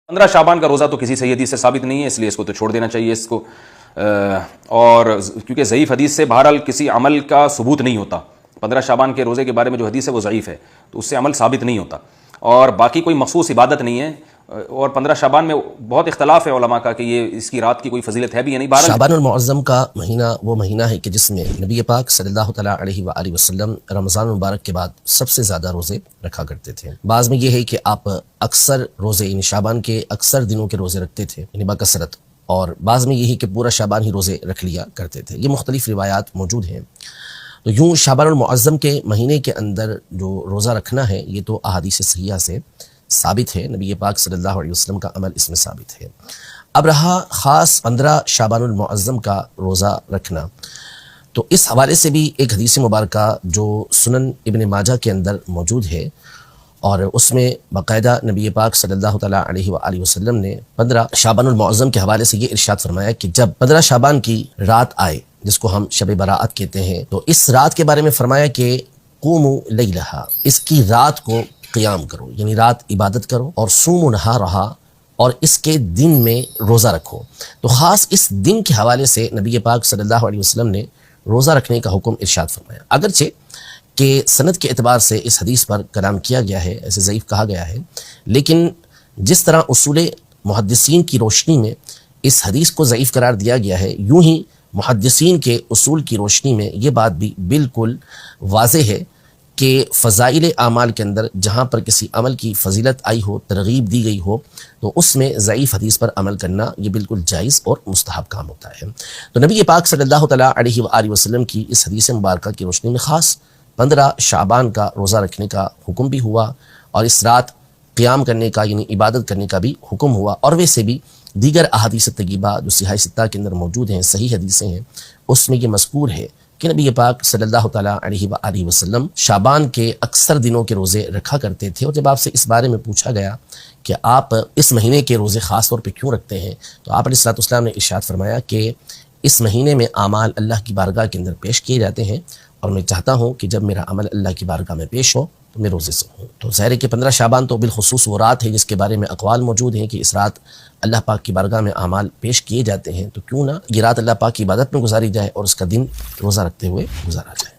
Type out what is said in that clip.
15 شعبان کا روزہ تو کسی صحیح حدیث سے ثابت نہیں ہے، اس لیے اس کو تو چھوڑ دینا چاہیے اس کو، اور کیونکہ ضعیف حدیث سے بہرحال کسی عمل کا ثبوت نہیں ہوتا. 15 شعبان کے روزے کے بارے میں جو حدیث ہے وہ ضعیف ہے، تو اس سے عمل ثابت نہیں ہوتا، اور باقی کوئی مخصوص عبادت نہیں ہے. اور 15 شعبان میں بہت اختلاف ہے علماء کا کہ یہ اس کی رات کی کوئی فضیلت ہے بھی یا نہیں. شعبان المعظم کا مہینہ وہ مہینہ ہے کہ جس میں نبی پاک صلی اللہ تعالیٰ علیہ وآلہ وسلم رمضان مبارک کے بعد سب سے زیادہ روزے رکھا کرتے تھے. بعض میں یہ ہے کہ آپ اکثر روزے یعنی شعبان کے اکثر دنوں کے روزے رکھتے تھے یعنی بکثرت، اور بعض میں یہی کہ پورا شعبان ہی روزے رکھ لیا کرتے تھے. یہ مختلف روایات موجود ہیں. تو یوں شعبان المعظم کے مہینے کے اندر جو روزہ رکھنا ہے یہ تو احادیث صحیحہ سے ثابت ہے، نبی پاک صلی اللہ علیہ وسلم کا عمل اس میں ثابت ہے. اب رہا خاص 15 شعبان المعظم کا روزہ رکھنا، تو اس حوالے سے بھی ایک حدیث مبارکہ جو سنن ابن ماجہ کے اندر موجود ہے، اور اس میں باقاعدہ نبی پاک صلی اللہ تعالیٰ علیہ وآلہ وسلم نے 15 شعبان المعظم کے حوالے سے یہ ارشاد فرمایا کہ جب 15 شعبان کی رات آئے جس کو ہم شب براءت کہتے ہیں، تو اس رات کے بارے میں فرمایا کہ قوموا لیلہا، اس کی رات کو قیام کرو یعنی رات عبادت کرو، اور صوموا نہارہا، اور اس کے دن میں روزہ رکھو. تو خاص اس دن کے حوالے سے نبی پاک صلی اللہ علیہ وسلم نے روزہ رکھنے کا حکم ارشاد فرمایا. اگرچہ کہ سند کے اعتبار سے اس حدیث پر کلام کیا گیا ہے، ایسے ضعیف کہا گیا ہے، لیکن جس طرح اصول محدثین کی روشنی میں اس حدیث کو ضعیف قرار دیا گیا ہے، یوں ہی محدثین کے اصول کی روشنی میں یہ بات بھی بالکل واضح ہے کہ فضائل اعمال کے اندر جہاں پر کسی عمل کی فضیلت آئی ہو، ترغیب دی گئی ہو، تو اس میں ضعیف حدیث پر عمل کرنا یہ بالکل جائز اور مستحب کام ہوتا ہے. تو نبی پاک صلی اللہ تعالیٰ علیہ وآلہ وسلم کی اس حدیث مبارکہ کی روشنی میں خاص 15 شعبان کا روزہ رکھنے کا حکم بھی ہوا، اور اس رات قیام کرنے کا یعنی عبادت کرنے کا بھی حکم ہوا. اور ویسے بھی دیگر احادیث طیبہ جو صحیح ستہ کے اندر موجود ہیں، صحیح حدیثیں ہیں، اس میں یہ مذکور ہے کہ نبی پاک صلی اللہ تعالیٰ علیہ وآلہ وسلم شعبان کے اکثر دنوں کے روزے رکھا کرتے تھے. اور جب آپ سے اس بارے میں پوچھا گیا کہ آپ اس مہینے کے روزے خاص طور پہ کیوں رکھتے ہیں، تو آپ علیہ الصلوۃ والسلام نے ارشاد فرمایا کہ اس مہینے میں اعمال اللہ کی بارگاہ کے اندر پیش کیے جاتے ہیں، اور میں چاہتا ہوں کہ جب میرا عمل اللہ کی بارگاہ میں پیش ہو تو میں روزے سے ہوں. تو ظاہر ہے کہ 15 شعبان تو بالخصوص وہ رات ہے جس کے بارے میں اقوال موجود ہیں کہ اس رات اللہ پاک کی بارگاہ میں اعمال پیش کیے جاتے ہیں، تو کیوں نہ یہ رات اللہ پاک کی عبادت میں گزاری جائے اور اس کا دن روزہ رکھتے ہوئے گزارا جائے.